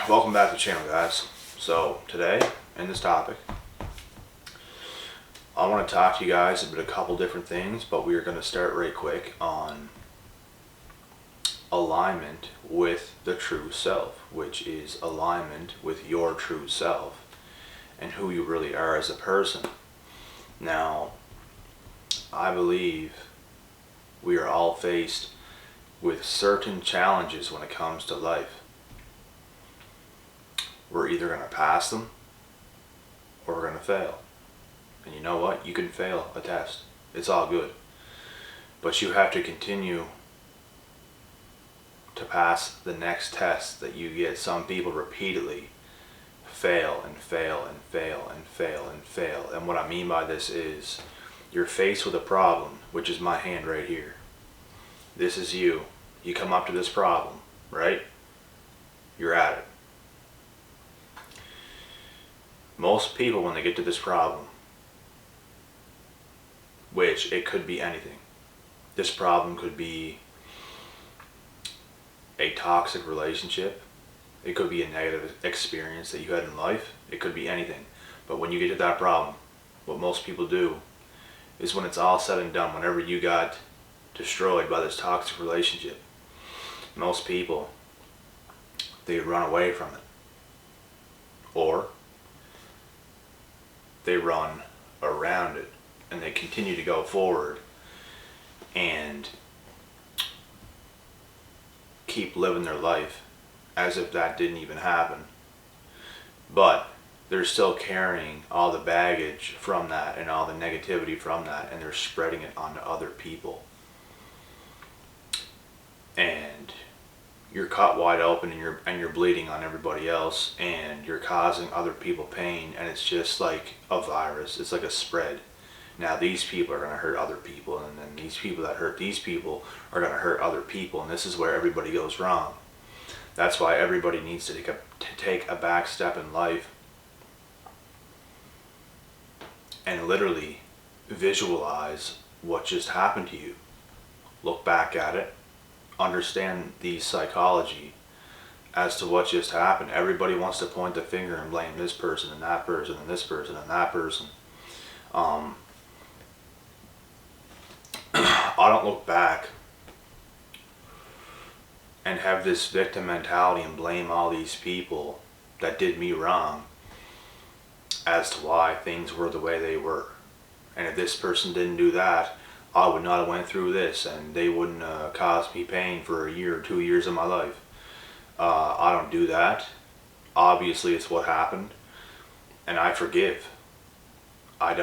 Welcome back to the channel, guys. So today, in this topic, I want to talk to you guys about a couple different things, but we are going to start right quick on alignment with the true self, which is alignment with your true self and who you really are as a person. Now, I believe we are all faced with certain challenges when it comes to life. We're either going to pass them or we're going to fail. And you know what? You can fail a test. It's all good. But you have to continue to pass the next test that you get. Some people repeatedly fail and fail and fail and fail and fail. And what I mean by this is you're faced with a problem, which is my hand right here. This is you. You come up to this problem, right? You're at it. Most people, when they get to this problem, which it could be anything. This problem could be a toxic relationship. It could be a negative experience that you had in life. It could be anything. But when you get to that problem, what most people do is when it's all said and done, whenever you got destroyed by this toxic relationship, most people, they run away from it. Or they run around it and they continue to go forward and keep living their life as if that didn't even happen. But they're still carrying all the baggage from that and all the negativity from that, and they're spreading it onto other people. And you're cut wide open and you're bleeding on everybody else, and you're causing other people pain, and it's just like a virus. It's like a spread. Now these people are going to hurt other people, and then these people that hurt these people are going to hurt other people, and this is where everybody goes wrong. That's why everybody needs to take a back step in life and literally visualize what just happened to you. Look back at it. Understand the psychology as to what just happened. Everybody wants to point the finger and blame this person and that person and this person and that person. I don't look back and have this victim mentality and blame all these people that did me wrong as to why things were the way they were. And if this person didn't do that, I would not have went through this, and they wouldn't cause me pain for a year or 2 years of my life. I don't do that. Obviously, it's what happened, and I forgive. I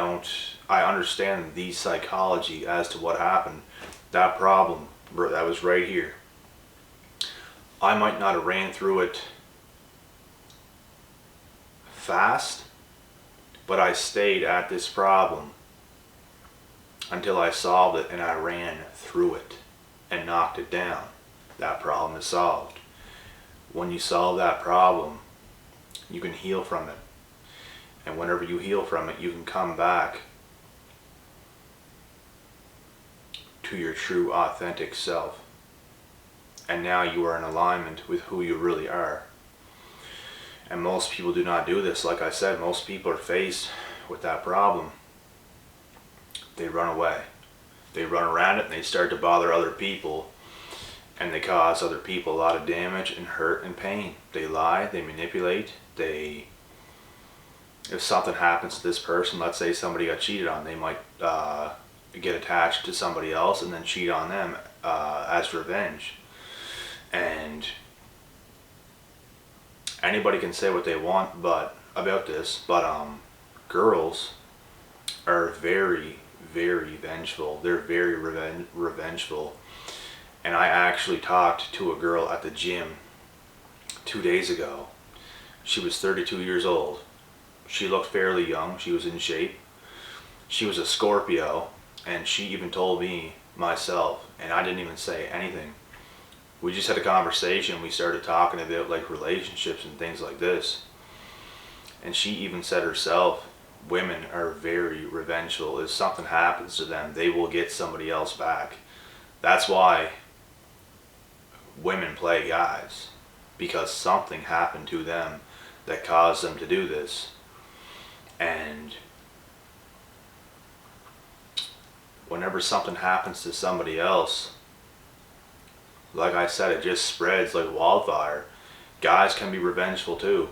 understand the psychology as to what happened. That problem, that was right here. I might not have ran through it fast, but I stayed at this problem until I solved it, and I ran through it and knocked it down. That problem is solved. When you solve that problem, you can heal from it. And whenever you heal from it, you can come back to your true, authentic self. And now you are in alignment with who you really are. And most people do not do this. Like I said, most people are faced with that problem. They run away. They run around it and they start to bother other people, and they cause other people a lot of damage and hurt and pain. They lie, they manipulate, if something happens to this person, let's say somebody got cheated on, they might get attached to somebody else and then cheat on them as revenge. And anybody can say what they want about this, but girls are very, very vengeful. They're very revengeful. And I actually talked to a girl at the gym 2 days ago. She was 32 years old. She looked fairly young. She was in shape. She was a Scorpio, and she even told me myself, and I didn't even say anything. We just had a conversation. We started talking about like relationships and things like this. And she even said herself, women are very revengeful. If something happens to them, they will get somebody else back. That's why women play guys. because something happened to them that caused them to do this. And whenever something happens to somebody else, like I said, it just spreads like wildfire. Guys can be revengeful too,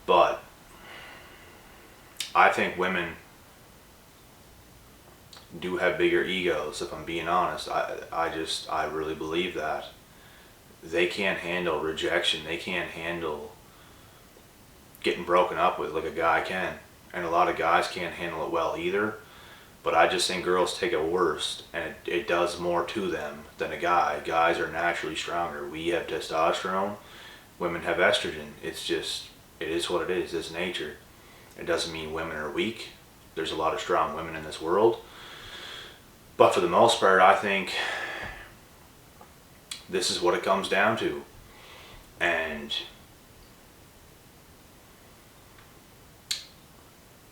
but I think women do have bigger egos, if I'm being honest. I really believe that. They can't handle rejection. They can't handle getting broken up with like a guy can. And a lot of guys can't handle it well either. But I just think girls take it worse, and it does more to them than a guy. Guys are naturally stronger. We have testosterone. Women have estrogen. It's just, it is what it is. It's nature. It doesn't mean women are weak. There's a lot of strong women in this world. But for the most part, I think this is what it comes down to. And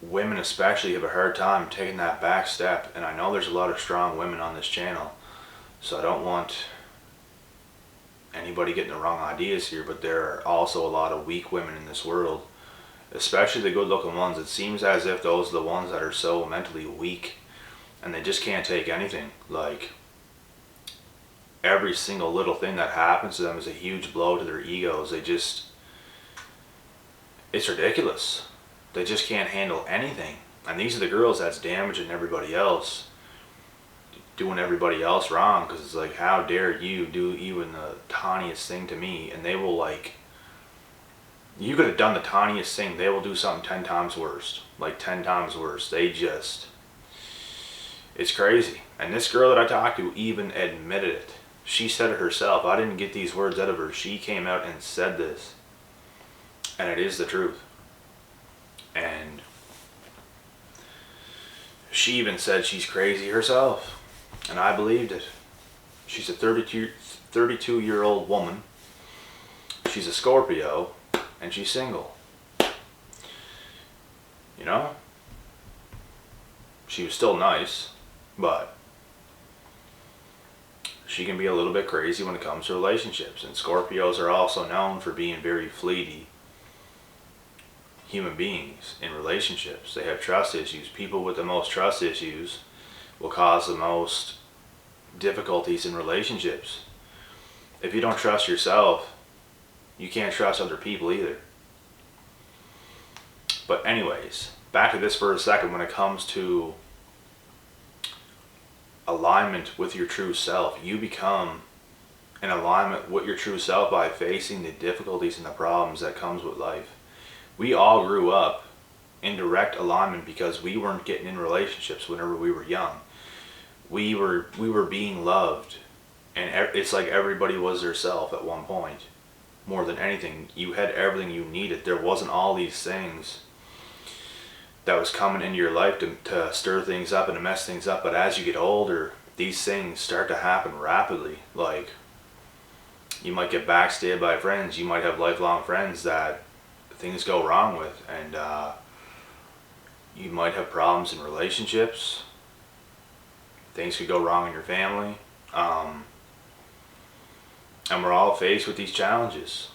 women especially have a hard time taking that back step. And I know there's a lot of strong women on this channel, so I don't want anybody getting the wrong ideas here, but there are also a lot of weak women in this world, especially the good looking ones. It seems as if those are the ones that are so mentally weak and they just can't take anything. Like, every single little thing that happens to them is a huge blow to their egos. It's ridiculous. They just can't handle anything. And these are the girls that's damaging everybody else, doing everybody else wrong, because it's like, how dare you do even the tiniest thing to me? And they will, like, you could have done the tiniest thing, they will do something 10 times worse. Like 10 times worse. It's crazy. And this girl that I talked to even admitted it. She said it herself. I didn't get these words out of her. She came out and said this. And it is the truth. And she even said she's crazy herself. And I believed it. She's a 32-year-old woman. She's a Scorpio. And she's single. You know? She was still nice. But she can be a little bit crazy when it comes to relationships. And Scorpios are also known for being very fleety human beings in relationships. They have trust issues. People with the most trust issues will cause the most difficulties in relationships. If you don't trust yourself, you can't trust other people either. But anyways, back to this for a second. When it comes to alignment with your true self, you become in alignment with your true self by facing the difficulties and the problems that comes with life. We all grew up in direct alignment because we weren't getting in relationships whenever we were young. We were being loved, and it's like everybody was their self at one point. More than anything, you had everything you needed. There wasn't all these things that was coming into your life to stir things up and to mess things up. But as you get older, these things start to happen rapidly. Like, you might get backstabbed by friends. You might have lifelong friends that things go wrong with, and you might have problems in relationships. Things could go wrong in your family. And we're all faced with these challenges.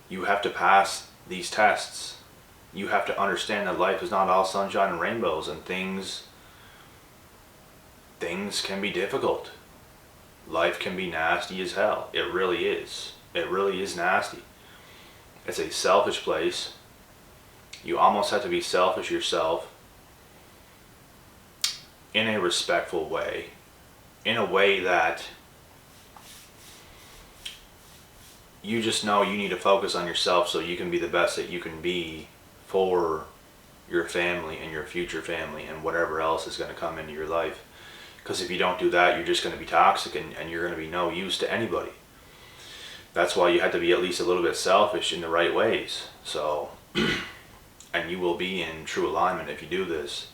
You have to pass these tests. You have to understand that life is not all sunshine and rainbows, and things can be difficult. Life can be nasty as hell. It really is. It really is nasty. It's a selfish place. You almost have to be selfish yourself in a respectful way, in a way that you just know you need to focus on yourself so you can be the best that you can be for your family and your future family and whatever else is going to come into your life. Because if you don't do that, you're just going to be toxic, and you're going to be no use to anybody. That's why you have to be at least a little bit selfish in the right ways. So, and you will be in true alignment if you do this.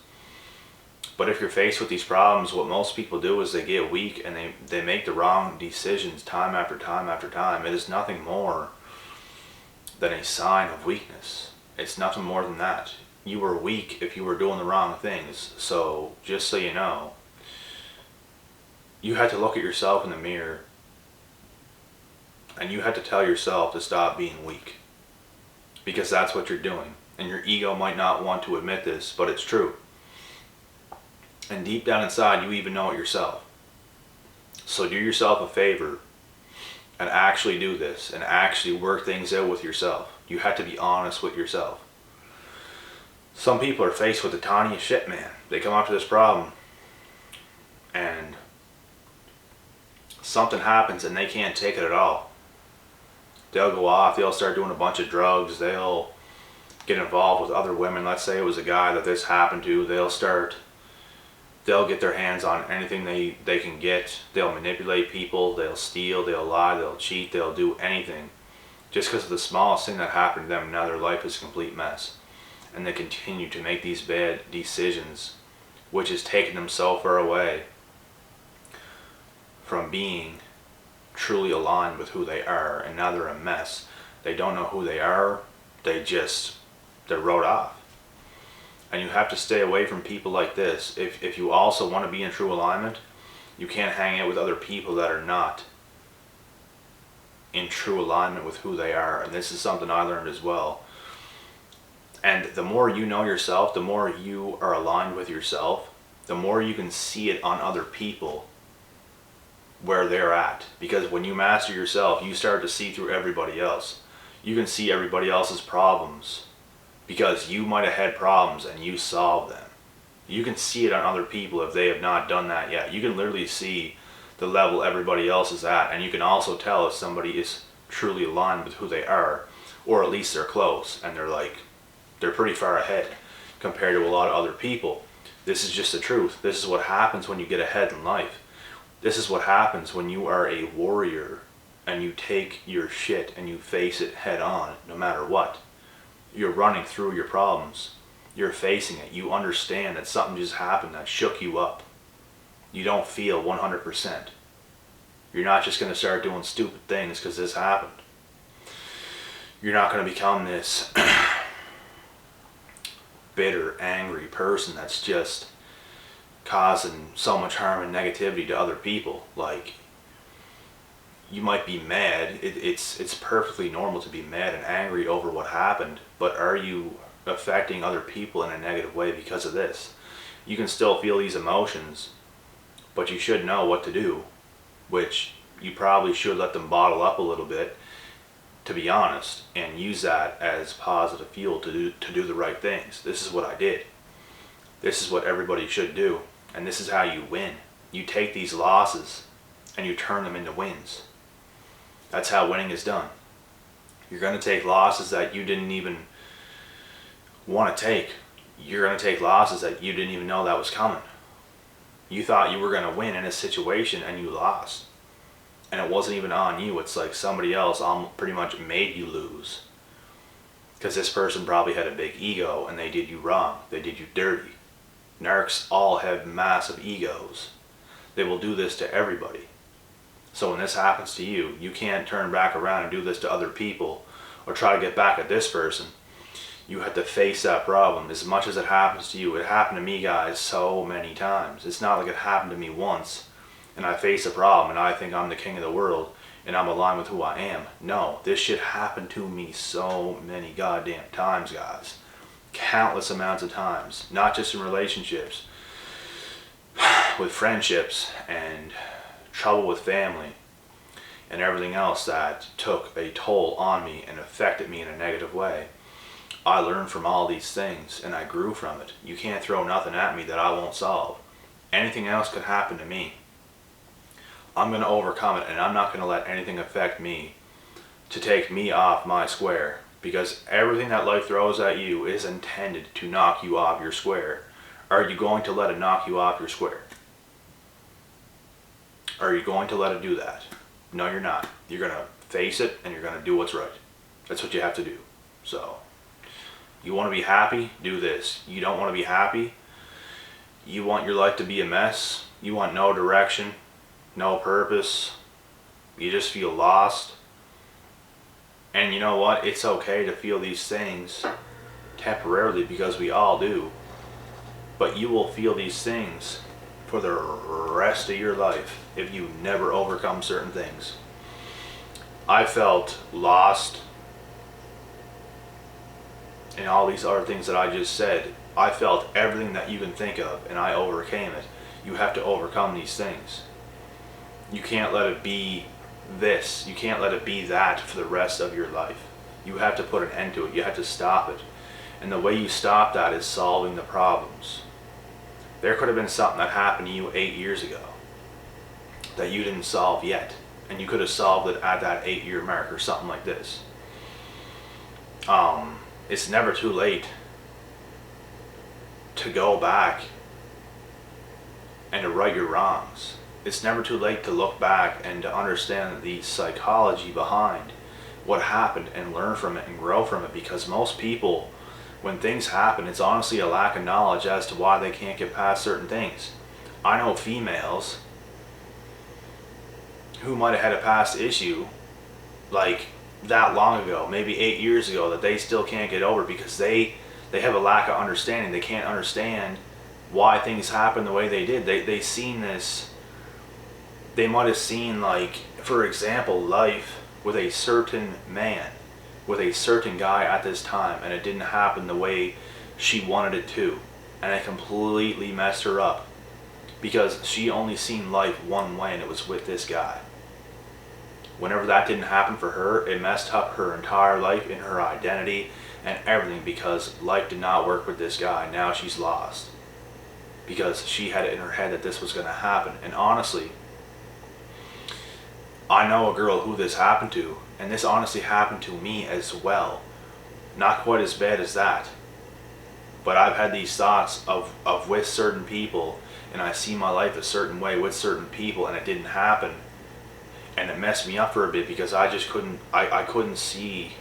But if you're faced with these problems, what most people do is they get weak and they make the wrong decisions time after time after time. It is nothing more than a sign of weakness. It's nothing more than that. You were weak if you were doing the wrong things. So just so you know, you have to look at yourself in the mirror And you have to tell yourself to stop being weak. Because that's what you're doing. And your ego might not want to admit this, but it's true. And deep down inside, you even know it yourself. So do yourself a favor and actually do this and actually work things out with yourself. You have to be honest with yourself. Some people are faced with the tiniest shit, man. They come up to this problem and something happens and they can't take it at all. They'll go off, they'll start doing a bunch of drugs, they'll get involved with other women. Let's say it was a guy that this happened to, they'll get their hands on anything they can get. They'll manipulate people, they'll steal, they'll lie, they'll cheat, they'll do anything. Just because of the smallest thing that happened to them, now their life is a complete mess. And they continue to make these bad decisions, which is taking them so far away from being truly aligned with who they are, and now they're a mess. They don't know who they are, they're wrote off. And you have to stay away from people like this. If you also want to be in true alignment, you can't hang out with other people that are not in true alignment with who they are. And this is something I learned as well. And the more you know yourself, the more you are aligned with yourself, the more you can see it on other people where they're at. Because when you master yourself, you start to see through everybody else. You can see everybody else's problems because you might have had problems and you solved them. You can see it on other people if they have not done that yet. You can literally see the level everybody else is at, and you can also tell if somebody is truly aligned with who they are, or at least they're close and they're pretty far ahead compared to a lot of other people. This is just the truth. This is what happens when you get ahead in life. This is what happens when you are a warrior and you take your shit and you face it head on, no matter what. You're running through your problems. You're facing it. You understand that something just happened that shook you up. You don't feel 100%. You're not just going to start doing stupid things because this happened. You're not going to become this bitter, angry person that's just causing so much harm and negativity to other people. Like, you might be mad. It's perfectly normal to be mad and angry over what happened, but are you affecting other people in a negative way because of this? You can still feel these emotions, but you should know what to do, which you probably should let them bottle up a little bit, to be honest, and use that as positive fuel to do the right things. This is what I did. This is what everybody should do, and this is how you win. You take these losses and you turn them into wins. That's how winning is done. You're going to take losses that you didn't even want to take. You're going to take losses that you didn't even know that was coming. You thought you were going to win in a situation and you lost. And it wasn't even on you. It's like somebody else pretty much made you lose. Because this person probably had a big ego and they did you wrong. They did you dirty. Narcs all have massive egos. They will do this to everybody. So when this happens to you, you can't turn back around and do this to other people or try to get back at this person. You have to face that problem. As much as it happens to you, it happened to me, guys, so many times. It's not like it happened to me once and I face a problem and I think I'm the king of the world and I'm aligned with who I am. No, this shit happened to me so many goddamn times, guys. Countless amounts of times. Not just in relationships, with friendships and trouble with family and everything else that took a toll on me and affected me in a negative way. I learned from all these things and I grew from it. You can't throw nothing at me that I won't solve. Anything else could happen to me. I'm going to overcome it, and I'm not going to let anything affect me to take me off my square, because everything that life throws at you is intended to knock you off your square. Are you going to let it knock you off your square? Are you going to let it do that? No, you're not. You're going to face it and you're going to do what's right. That's what you have to do. So, you want to be happy? Do this. You don't want to be happy? You want your life to be a mess? You want no direction, no purpose? You just feel lost? And you know what? It's okay to feel these things temporarily, because we all do. But you will feel these things for the rest of your life if you never overcome certain things. I felt lost and all these other things that I just said. I felt everything that you can think of, and I overcame it. You have to overcome these things. You can't let it be this. You can't let it be that for the rest of your life. You have to put an end to it. You have to stop it. And the way you stop that is solving the problems. There could have been something that happened to you 8 years ago that you didn't solve yet. And you could have solved it at that 8-year mark or something like this. It's never too late to go back and to right your wrongs. It's never too late to look back and to understand the psychology behind what happened and learn from it and grow from it, because most people, when things happen, it's honestly a lack of knowledge as to why they can't get past certain things. I know females who might have had a past issue like that long ago, maybe 8 years ago, that they still can't get over because they have a lack of understanding. They can't understand why things happen the way they did. They seen this, they might have seen, like, for example, life with a certain man, with a certain guy at this time, and it didn't happen the way she wanted it to, and it completely messed her up because she only seen life one way, and it was with this guy. Whenever that didn't happen for her, it messed up her entire life in her identity and everything, because life did not work with this guy. Now she's lost because she had it in her head that this was going to happen. And honestly, I know a girl who this happened to, and this honestly happened to me as well. Not quite as bad as that, but I've had these thoughts of with certain people, and I see my life a certain way with certain people, and it didn't happen. And it messed me up for a bit because I just couldn't, I couldn't see.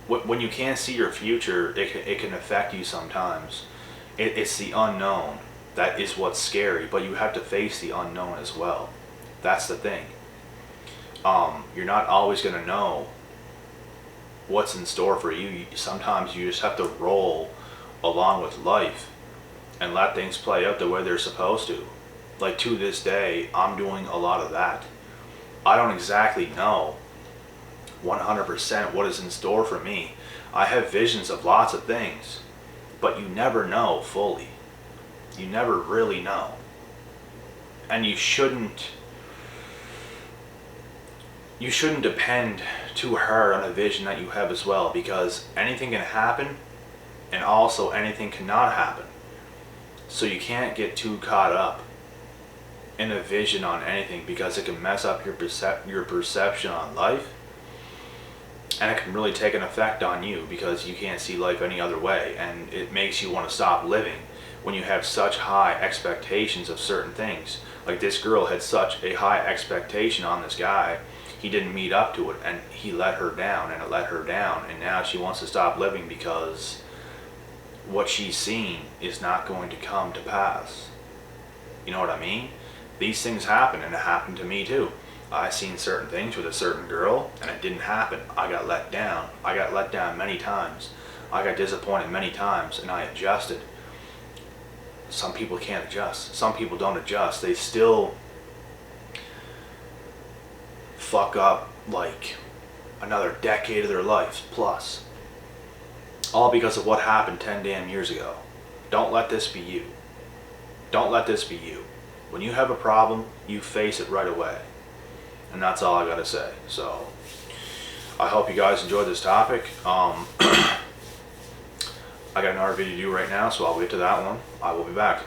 When you can't see your future, it can affect you sometimes. It's the unknown that is what's scary, but you have to face the unknown as well. That's the thing. You're not always going to know what's in store for you. Sometimes you just have to roll along with life and let things play out the way they're supposed to. Like, to this day, I'm doing a lot of that. I don't exactly know 100% what is in store for me. I have visions of lots of things, but you never know fully. You never really know. And you shouldn't depend too hard on a vision that you have as well, because anything can happen and also anything cannot happen. So you can't get too caught up in a vision on anything, because it can mess up your perception on life, and it can really take an effect on you because you can't see life any other way, and it makes you want to stop living when you have such high expectations of certain things. Like, this girl had such a high expectation on this guy, he didn't meet up to it, and he let her down, and it let her down, and now she wants to stop living because what she's seen is not going to come to pass. You know what I mean? These things happen, and it happened to me too. I seen certain things with a certain girl, and it didn't happen. I got let down. I got let down many times. I got disappointed many times, and I adjusted. Some people can't adjust. Some people don't adjust. They still fuck up like another decade of their life plus. All because of what happened 10 damn years ago. Don't let this be you. Don't let this be you. When you have a problem, you face it right away. And that's all I gotta say. So, I hope you guys enjoyed this topic. I got another video to do right now, so I'll get to that one. I will be back.